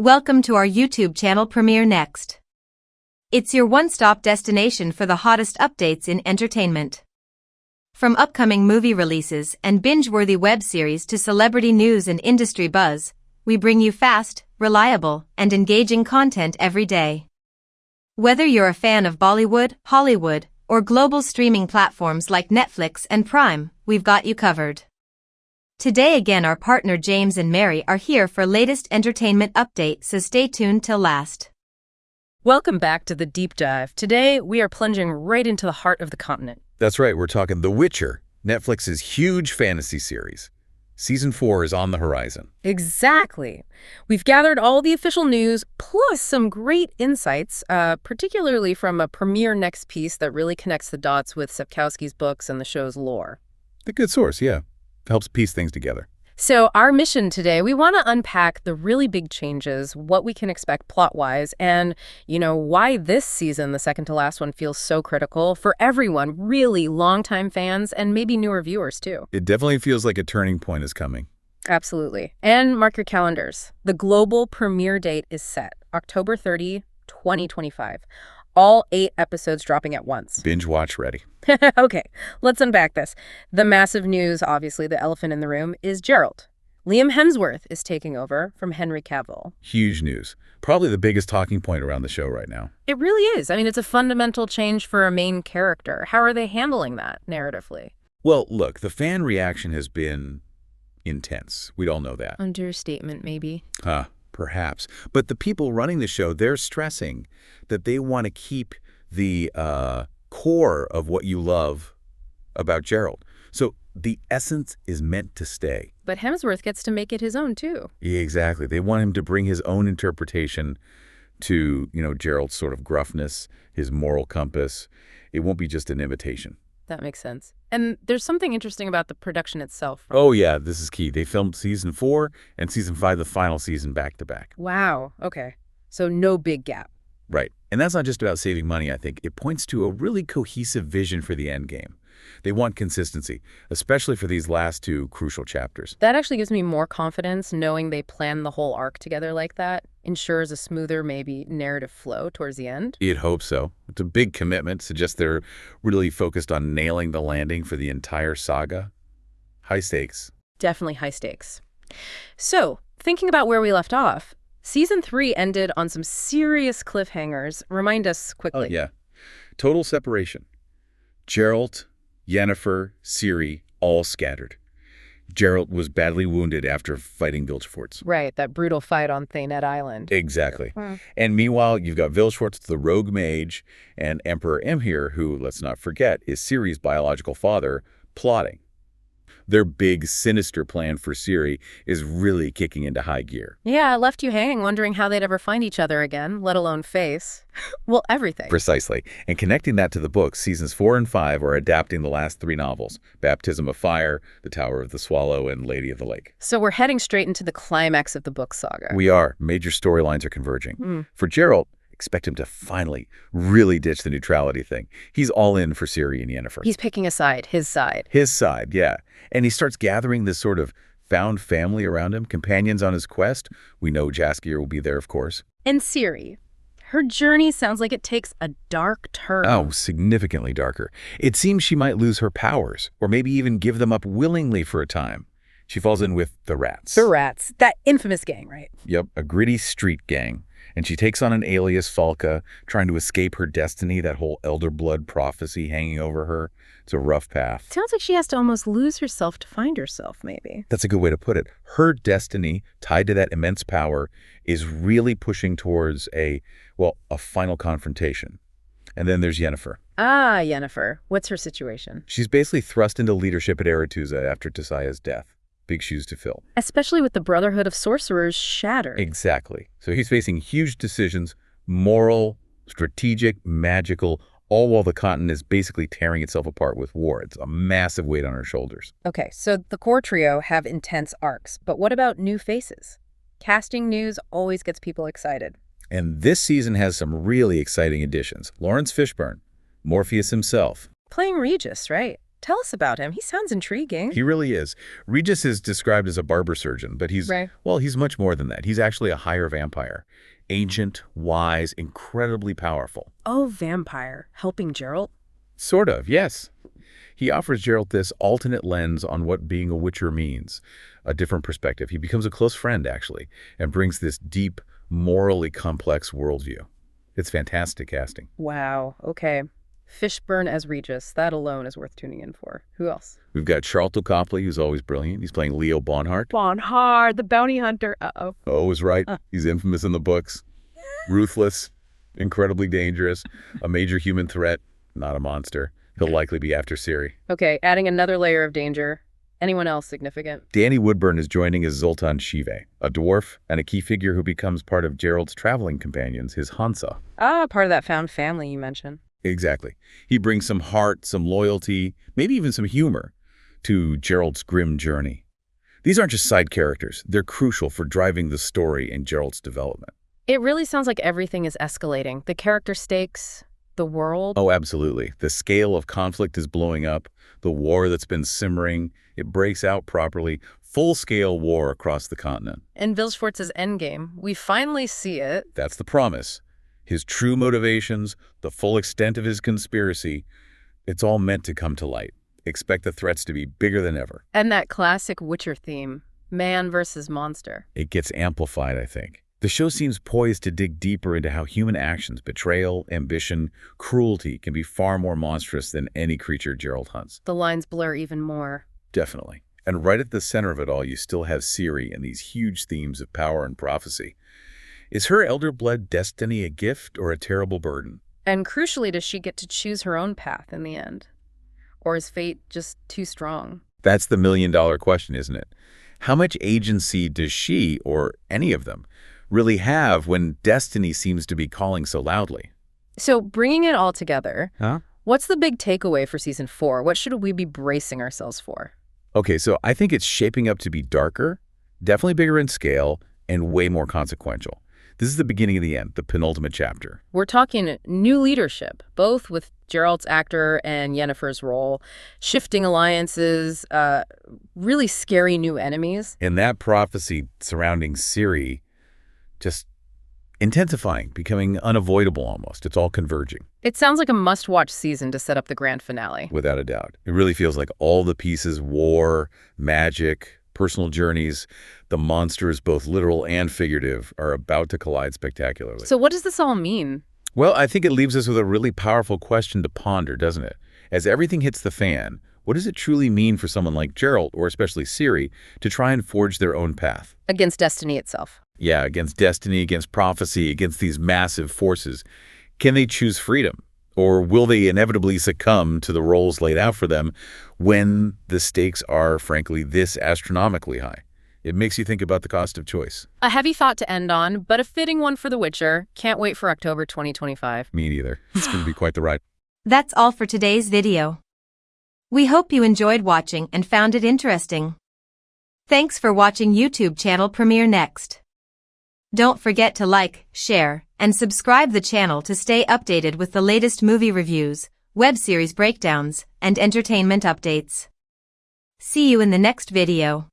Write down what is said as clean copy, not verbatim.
Welcome to our YouTube channel Premiere Next. It's your one-stop destination for the hottest updates in entertainment. From upcoming movie releases and binge-worthy web series to celebrity news and industry buzz, we bring you fast, reliable, and engaging content every day. Whether you're a fan of Bollywood, Hollywood, or global streaming platforms like Netflix and Prime, we've got you covered. Today again our partner James and Mary are here for latest entertainment update, so stay tuned till last. Welcome back to the Deep Dive. Today we are plunging right into the heart of the continent. That's right, we're talking The Witcher, Netflix's huge fantasy series. Season 4 is on the horizon. Exactly. We've gathered all the official news, plus some great insights, particularly from a Premiere Next piece that really connects the dots with Sapkowski's books and the show's lore. A good source, yeah. Helps piece things together. So our mission today, we want to unpack the really big changes, what we can expect plot-wise, and, why this season, the second to last one, feels so critical for everyone, really longtime fans and maybe newer viewers, too. It definitely feels like a turning point is coming. Absolutely. And mark your calendars. The global premiere date is set, October 30, 2025. All 8 episodes dropping at once. Binge watch ready. Okay, let's unpack this. The massive news, obviously, the elephant in the room, is Geralt. Liam Hemsworth is taking over from Henry Cavill. Huge news. Probably the biggest talking point around the show right now. It really is. I mean, it's a fundamental change for a main character. How are they handling that narratively? Well, look, the fan reaction has been intense. We'd all know that. Understatement, maybe. Perhaps. But the people running the show, they're stressing that they want to keep the core of what you love about Geralt. So the essence is meant to stay. But Hemsworth gets to make it his own, too. Yeah, exactly. They want him to bring his own interpretation to, Geralt's sort of gruffness, his moral compass. It won't be just an imitation. That makes sense. And there's something interesting about the production itself. Oh, yeah, this is key. They filmed Season 4 and Season 5, the final season, back-to-back. Wow, okay. So no big gap. Right. And that's not just about saving money, I think. It points to a really cohesive vision for the end game. They want consistency, especially for these last 2 crucial chapters. That actually gives me more confidence knowing they planned the whole arc together like that. Ensures a smoother, maybe, narrative flow towards the end. You'd hope so. It's a big commitment. Suggests they're really focused on nailing the landing for the entire saga. High stakes. Definitely high stakes. So, thinking about where we left off, Season 3 ended on some serious cliffhangers. Remind us quickly. Oh, yeah. Total separation. Geralt, Yennefer, Ciri, all scattered. Geralt was badly wounded after fighting Vilgefortz. Right, that brutal fight on Thanet Island. Exactly. And meanwhile, you've got Vilgefortz, the rogue mage, and Emperor Emhyr, who, let's not forget, is Ciri's biological father, plotting. Their big, sinister plan for Ciri is really kicking into high gear. Yeah, it left you hanging, wondering how they'd ever find each other again, let alone face. Well, everything. Precisely. And connecting that to the books, Seasons 4 and 5 are adapting the last 3 novels, Baptism of Fire, The Tower of the Swallow, and Lady of the Lake. So we're heading straight into the climax of the book saga. We are. Major storylines are converging. For Geralt, expect him to finally really ditch the neutrality thing. He's all in for Ciri and Yennefer. He's picking a side, his side. His side, yeah. And he starts gathering this sort of found family around him, companions on his quest. We know Jaskier will be there, of course. And Ciri. Her journey sounds like it takes a dark turn. Oh, significantly darker. It seems she might lose her powers, or maybe even give them up willingly for a time. She falls in with the Rats. The Rats. That infamous gang, right? Yep, a gritty street gang. And she takes on an alias Falca, trying to escape her destiny, that whole elder blood prophecy hanging over her. It's a rough path. Sounds like she has to almost lose herself to find herself, maybe. That's a good way to put it. Her destiny, tied to that immense power, is really pushing towards a final confrontation. And then there's Yennefer. Ah, Yennefer. What's her situation? She's basically thrust into leadership at Aretuza after Tissaya's death. Big shoes to fill. Especially with the Brotherhood of Sorcerers shattered. Exactly. So he's facing huge decisions, moral, strategic, magical, all while the continent is basically tearing itself apart with war. It's a massive weight on her shoulders. Okay, so the core trio have intense arcs, but what about new faces? Casting news always gets people excited. And this season has some really exciting additions. Laurence Fishburne, Morpheus himself. Playing Regis, right? Tell us about him. He sounds intriguing. He really is. Regis is described as a barber surgeon, but he's much more than that. He's actually a higher vampire. Ancient, wise, incredibly powerful. Oh, vampire. Helping Geralt? Sort of, yes. He offers Geralt this alternate lens on what being a Witcher means, a different perspective. He becomes a close friend, actually, and brings this deep, morally complex worldview. It's fantastic casting. Wow, okay. Fishburne as Regis. That alone is worth tuning in for. Who else? We've got Charlton Copley, who's always brilliant. He's playing Leo Bonhart. Bonhart, the bounty hunter. Uh-oh. Oh, was right. He's infamous in the books. Ruthless, incredibly dangerous, a major human threat, not a monster. He'll likely be after Ciri. Okay, adding another layer of danger. Anyone else significant? Danny Woodburn is joining as Zoltan Shive, a dwarf and a key figure who becomes part of Geralt's traveling companions, his Hansa. Ah, part of that found family you mentioned. Exactly. He brings some heart, some loyalty, maybe even some humor to Geralt's grim journey. These aren't just side characters. They're crucial for driving the story and Geralt's development. It really sounds like everything is escalating. The character stakes, the world. Oh, absolutely. The scale of conflict is blowing up. The war that's been simmering, it breaks out properly. Full-scale war across the continent. In Vilgefortz's endgame, we finally see it. That's the promise. His true motivations, the full extent of his conspiracy, it's all meant to come to light. Expect the threats to be bigger than ever. And that classic Witcher theme, man versus monster. It gets amplified, I think. The show seems poised to dig deeper into how human actions, betrayal, ambition, cruelty can be far more monstrous than any creature Geralt hunts. The lines blur even more. Definitely. And right at the center of it all, you still have Ciri and these huge themes of power and prophecy. Is her elder blood destiny a gift or a terrible burden? And crucially, does she get to choose her own path in the end? Or is fate just too strong? That's the million-dollar question, isn't it? How much agency does she, or any of them, really have when destiny seems to be calling so loudly? So bringing it all together, what's the big takeaway for Season 4? What should we be bracing ourselves for? Okay, so I think it's shaping up to be darker, definitely bigger in scale, and way more consequential. This is the beginning of the end, the penultimate chapter. We're talking new leadership, both with Geralt's actor and Yennefer's role, shifting alliances, really scary new enemies. And that prophecy surrounding Ciri just intensifying, becoming unavoidable almost. It's all converging. It sounds like a must-watch season to set up the grand finale. Without a doubt. It really feels like all the pieces, war, magic, personal journeys, the monsters, both literal and figurative, are about to collide spectacularly. So what does this all mean? Well, I think it leaves us with a really powerful question to ponder, doesn't it? As everything hits the fan, what does it truly mean for someone like Geralt, or especially Ciri, to try and forge their own path? Against destiny itself. Yeah, against destiny, against prophecy, against these massive forces. Can they choose freedom? Or will they inevitably succumb to the roles laid out for them when the stakes are, frankly, this astronomically high? It makes you think about the cost of choice. A heavy thought to end on, but a fitting one for The Witcher. Can't wait for October 2025. Me neither. It's going to be quite the ride. That's all for today's video. We hope you enjoyed watching and found it interesting. Thanks for watching YouTube channel Premiere Next. Don't forget to like, share, and subscribe the channel to stay updated with the latest movie reviews, web series breakdowns, and entertainment updates. See you in the next video.